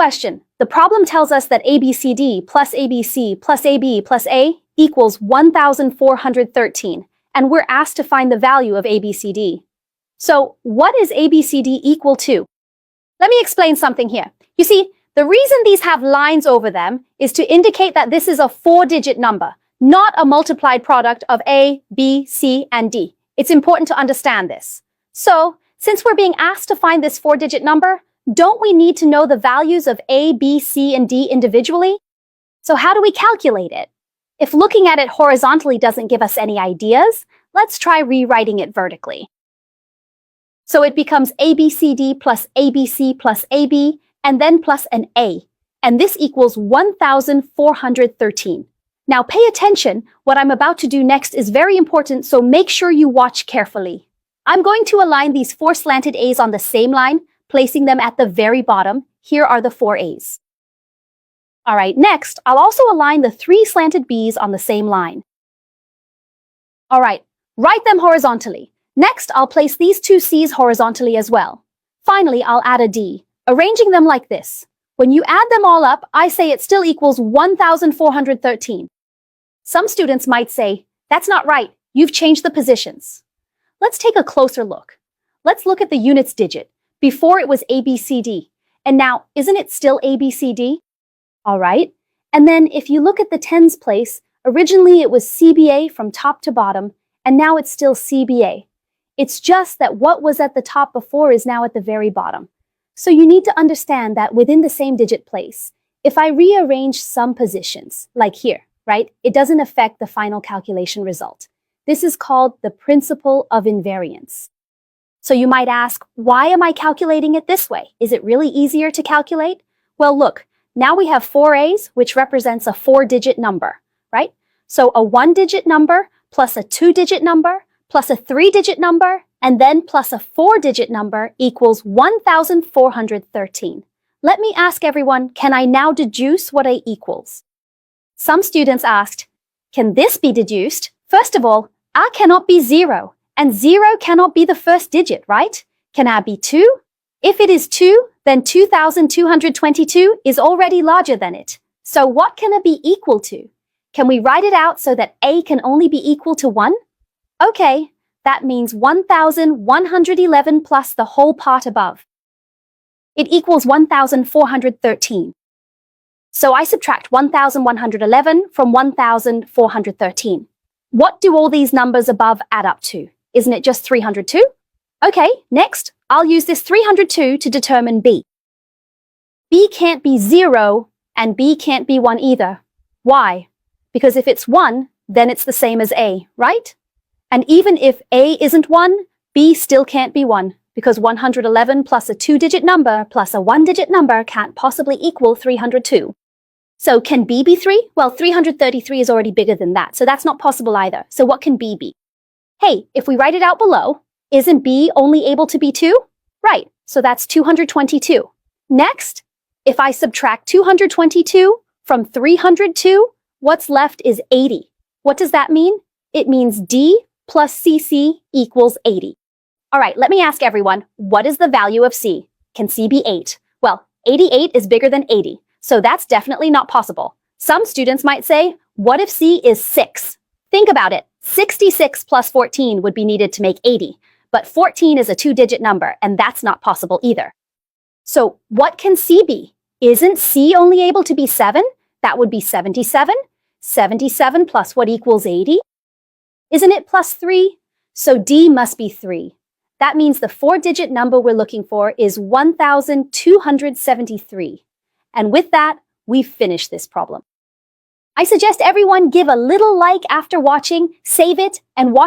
Question. The problem tells us that ABCD plus ABC plus AB plus A equals 1,413, and we're asked to find the value of ABCD. So, what is ABCD equal to? Let me explain something here. You see, the reason these have lines over them is to indicate that this is a 4-digit number, not a multiplied product of A, B, C, and D. It's important to understand this. So, since we're being asked to find this 4-digit number, don't we need to know the values of A, B, C, and D individually? So how do we calculate it? If looking at it horizontally doesn't give us any ideas, let's try rewriting it vertically. So it becomes ABCD plus ABC plus AB, and then plus an A, and this equals 1,413. Now pay attention, what I'm about to do next is very important, so make sure you watch carefully. I'm going to align these 4 slanted A's on the same line, placing them at the very bottom. Here are the 4 A's. Alright, next, I'll also align the 3 slanted B's on the same line. Alright, write them horizontally. Next, I'll place these 2 C's horizontally as well. Finally, I'll add a D, arranging them like this. When you add them all up, I say it still equals 1,413. Some students might say, that's not right, you've changed the positions. Let's take a closer look. Let's look at the units digit. Before it was ABCD, and now isn't it still ABCD? All right, and then if you look at the tens place, originally it was CBA from top to bottom, and now it's still CBA. It's just that what was at the top before is now at the very bottom. So you need to understand that within the same digit place, if I rearrange some positions, like here, right, it doesn't affect the final calculation result. This is called the principle of invariance. So you might ask, why am I calculating it this way? Is it really easier to calculate? Well, look, now we have 4 A's, which represents a 4-digit number, right? So a 1-digit number plus a 2-digit number plus a 3-digit number and then plus a 4-digit number equals 1,413. Let me ask everyone, can I now deduce what A equals? Some students asked, can this be deduced? First of all, A cannot be 0. And 0 cannot be the first digit, right? Can A be 2? If it is 2, then 2,222 is already larger than it. So what can it be equal to? Can we write it out so that A can only be equal to 1? Okay, that means 1,111 plus the whole part above. It equals 1,413. So I subtract 1,111 from 1,413. What do all these numbers above add up to? Isn't it just 302? Okay, next, I'll use this 302 to determine B. B can't be 0, and B can't be 1 either. Why? Because if it's 1, then it's the same as A, right? And even if A isn't 1, B still can't be 1, because 111 plus a 2-digit number plus a 1-digit number can't possibly equal 302. So can B be 3? Well, 333 is already bigger than that, so that's not possible either. So what can B be? Hey, if we write it out below, isn't B only able to be 2? Right, so that's 222. Next, if I subtract 222 from 302, what's left is 80. What does that mean? It means D plus CC equals 80. All right, let me ask everyone, what is the value of C? Can C be 8? Well, 88 is bigger than 80, so that's definitely not possible. Some students might say, what if C is 6? Think about it. 66 plus 14 would be needed to make 80, but 14 is a 2-digit number, and that's not possible either. So what can C be? Isn't C only able to be 7? That would be 77. 77 plus what equals 80? Isn't it plus 3? So D must be 3. That means the 4-digit number we're looking for is 1,273. And with that, we've finished this problem. I suggest everyone give a little like after watching, save it, and watch